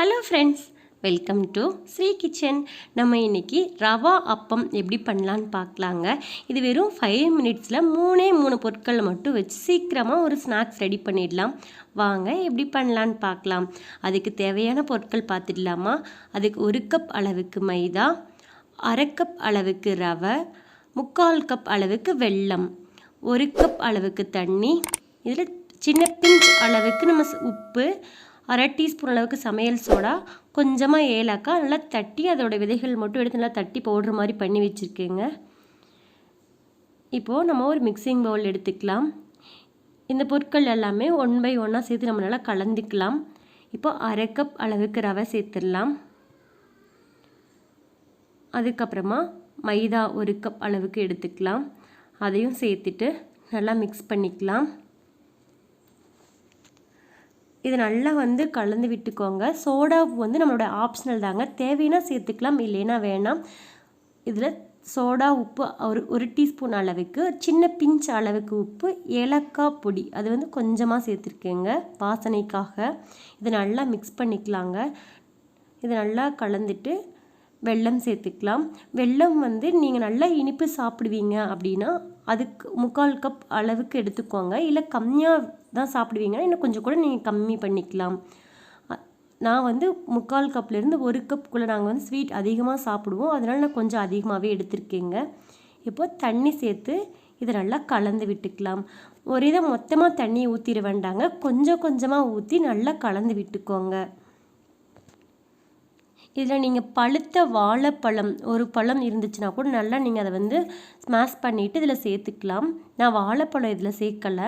Hello friends, welcome to Sri kitchen. நம்ம இன்றைக்கி ரவா அப்பம் எப்படி பண்ணலான்னு பார்க்கலாங்க. இது வெறும் 5 மினிட்ஸில் 3 பொருட்களை மட்டும் வச்சு சீக்கிரமாக ஒரு ஸ்நாக்ஸ் ரெடி பண்ணிடலாம். வாங்க எப்படி பண்ணலான்னு பார்க்கலாம். அதுக்கு தேவையான பொருட்கள் பார்த்துடலாமா? அதுக்கு 1 கப் அளவுக்கு மைதா, 1/2 கப் அளவுக்கு ரவை, 3/4 கப் அளவுக்கு வெல்லம், 1 கப் அளவுக்கு தண்ணி, இதில் சின்ன பிஞ்ச் அளவுக்கு நம்ம உப்பு, 1/2 டீஸ்பூன் அளவுக்கு சமையல் சோடா, கொஞ்சமாக ஏலக்காய் நல்லா தட்டி அதோட விதைகள் மட்டும் எடுத்து நல்லா தட்டி பவுட்ரு மாதிரி பண்ணி வச்சுருக்கேங்க. இப்போது நம்ம ஒரு மிக்சிங் பவுல் எடுத்துக்கலாம். இந்த பொருட்கள் எல்லாமே 1 பை 1 சேர்த்து நம்ம நல்லா கலந்துக்கலாம். இப்போது 1/2 கப் அளவுக்கு ரவை சேர்த்துடலாம். அதுக்கப்புறமா மைதா 1 கப் அளவுக்கு எடுத்துக்கலாம். அதையும் சேர்த்துட்டு நல்லா மிக்ஸ் பண்ணிக்கலாம். இது நல்லா கலந்து விட்டுக்கோங்க. சோடா நம்மளோட ஆப்ஷனல் தாங்க, தேவைன்னா சேர்த்துக்கலாம், இல்லைன்னா வேணாம். இதில் சோடா உப்பு ஒரு டீஸ்பூன் அளவுக்கு, சின்ன பிஞ்ச் அளவுக்கு உப்பு, ஏலக்காய் பொடி அது கொஞ்சமாக சேர்த்துருக்கேங்க வாசனைக்காக. இது நல்லா மிக்ஸ் பண்ணிக்கலாங்க. இது நல்லா கலந்துட்டு வெல்லம் சேர்த்துக்கலாம். வெல்லம் நீங்கள் நல்லா இனிப்பு சாப்பிடுவீங்க அப்படின்னா அதுக்கு 3/4 கப் அளவுக்கு எடுத்துக்கோங்க. இல்லை கம்மியாக தான் சாப்பிடுவீங்கன்னா இன்னும் கொஞ்சம் கூட நீங்கள் கம்மி பண்ணிக்கலாம். நான் 3/4 கப்லேருந்து 1 கப்புக்குள்ளே நாங்கள் ஸ்வீட் அதிகமாக சாப்பிடுவோம், அதனால் நான் கொஞ்சம் அதிகமாகவே எடுத்திருக்கேங்க. இப்போது தண்ணி சேர்த்து இதை நல்லா கலந்து விட்டுக்கலாம். ஒரு இதை மொத்தமாக தண்ணி ஊற்றிட வேண்டாங்க, கொஞ்சம் கொஞ்சமாக ஊற்றி நல்லா கலந்து விட்டுக்கோங்க. இதில் நீங்கள் பழுத்த வாழைப்பழம் ஒரு பழம் இருந்துச்சுன்னா கூட நல்லா நீங்கள் அதை ஸ்மாஷ் பண்ணிவிட்டு இதில் சேர்த்துக்கலாம். நான் வாழைப்பழம் இதில் சேர்க்கலை.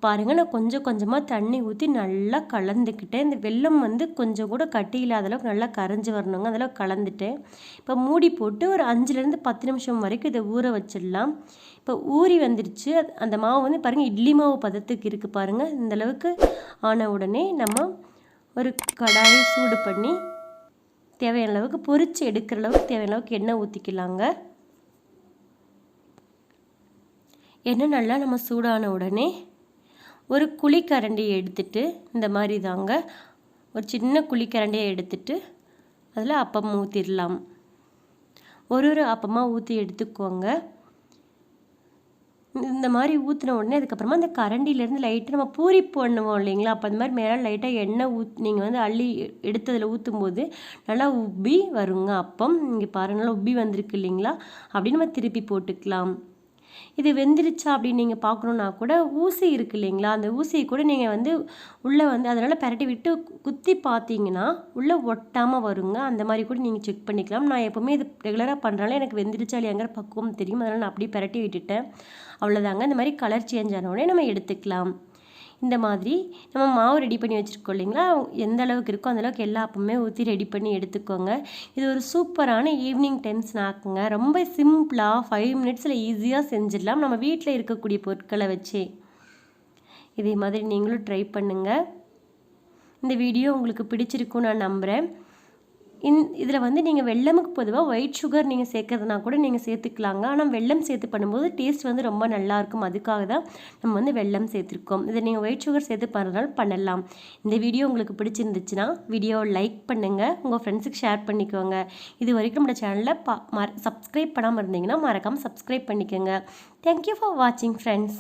பாருங்கள், நான் கொஞ்சம் கொஞ்சமாக தண்ணி ஊற்றி நல்லா கலந்துக்கிட்டேன். இந்த வெல்லம் கொஞ்சம் கூட கட்டி இல்லாத அளவுக்கு நல்லா கரைஞ்சி வரணுங்க, அதெல்லாம் கலந்துட்டேன். இப்போ மூடி போட்டு ஒரு 5லேருந்து 10 நிமிஷம் வரைக்கும் இதை ஊற வச்சிடலாம். இப்போ ஊறி வந்துடுச்சு. அந்த மாவு பாருங்கள் இட்லி மாவு பதத்துக்கு இருக்குது பாருங்கள். இந்தளவுக்கு ஆன உடனே நம்ம ஒரு கடாயை சூடு பண்ணி தேவையான அளவுக்கு பொரிச்சு எடுக்கிற அளவுக்கு தேவையான அளவுக்கு எண்ணெய் ஊற்றிக்கலாங்க. எண்ணெய் நல்லா நம்ம சூடான உடனே ஒரு குழிக்கரண்டியை எடுத்துட்டு, இந்த மாதிரி தாங்க ஒரு சின்ன குழிக்கரண்டியை எடுத்துட்டு அதில் அப்பம் ஊற்றிடலாம். ஒரு அப்பமாக ஊற்றி எடுத்துக்கோங்க. இந்த மாதிரி ஊற்றின உடனே அதுக்கப்புறமா அந்த கரண்டிலேருந்து லைட்டாக நம்ம பூரி பண்ணுவோம் இல்லைங்களா, அப்போ அந்த மாதிரி மேலே லைட்டாக எண்ணெய் நீங்கள் அள்ளி எடுத்ததில் ஊற்றும்போது நல்லா உப்பி வருங்க அப்பம். இங்கே பாருங்கள், நல்லா உப்பி வந்திருக்கு இல்லைங்களா, அப்படின்னு நம்ம திருப்பி போட்டுக்கலாம். இது வெந்துருச்சா அப்படின்னு நீங்கள் பார்க்கணுன்னா கூட ஊசி இருக்குது இல்லைங்களா, அந்த ஊசியை கூட நீங்கள் உள்ளே அதனால் பரட்டி விட்டு குத்தி பார்த்தீங்கன்னா உள்ளே ஒட்டாமல் வருங்க. அந்த மாதிரி கூட நீங்கள் செக் பண்ணிக்கலாம். நான் எப்போவுமே இது ரெகுலராக பண்ணுறனால எனக்கு வெந்துருச்சா இல்லையாங்கிற பக்குவம் தெரியும், அதனால் நான் அப்படியே பரட்டி விட்டுட்டேன். அவ்வளோதாங்க. இந்த மாதிரி கலர் சேஞ்ச் ஆன உடனே நம்ம எடுத்துக்கலாம். இந்த மாதிரி நம்ம மாவு ரெடி பண்ணி வச்சுருக்கோம் இல்லைங்களா, எந்த அளவுக்கு இருக்கோ அந்தளவுக்கு எல்லா அப்பமே ஊற்றி ரெடி பண்ணி எடுத்துக்கோங்க. இது ஒரு சூப்பரான ஈவினிங் டைம் ஸ்நாக்குங்க. ரொம்ப சிம்பிளாக 5 மினிட்ஸில் ஈஸியாக செஞ்சிடலாம், நம்ம வீட்டில் இருக்கக்கூடிய பொருட்களை வச்சே. இதே மாதிரி நீங்களும் ட்ரை பண்ணுங்கள். இந்த வீடியோ உங்களுக்கு பிடிச்சிருக்குன்னு நான் நம்புகிறேன். இதில் நீங்கள் வெல்லமுக்கு பொதுவாக ஒயிட் சுகர் நீங்கள் சேர்க்கறதுனா கூட நீங்கள் சேர்த்துக்கலாங்க. ஆனால் வெல்லம் சேர்த்து பண்ணும்போது டேஸ்ட் ரொம்ப நல்லாயிருக்கும். அதுக்காக தான் நம்ம வெல்லம் சேர்த்துருக்கோம். இதை நீங்கள் ஒயிட் சுகர் சேர்த்து பண்ணுறதுனால பண்ணலாம். இந்த வீடியோ உங்களுக்கு பிடிச்சிருந்துச்சுன்னா வீடியோவை லைக் பண்ணுங்கள், உங்கள் ஃப்ரெண்ட்ஸுக்கு ஷேர் பண்ணிக்கோங்க. இது வரைக்கும் நம்மளோட சேனலில் சப்ஸ்கிரைப் பண்ணாமல் இருந்தீங்கன்னா மறக்காமல் சப்ஸ்கிரைப் பண்ணிக்கோங்க. தேங்க்யூ ஃபார் வாட்சிங் ஃப்ரெண்ட்ஸ்.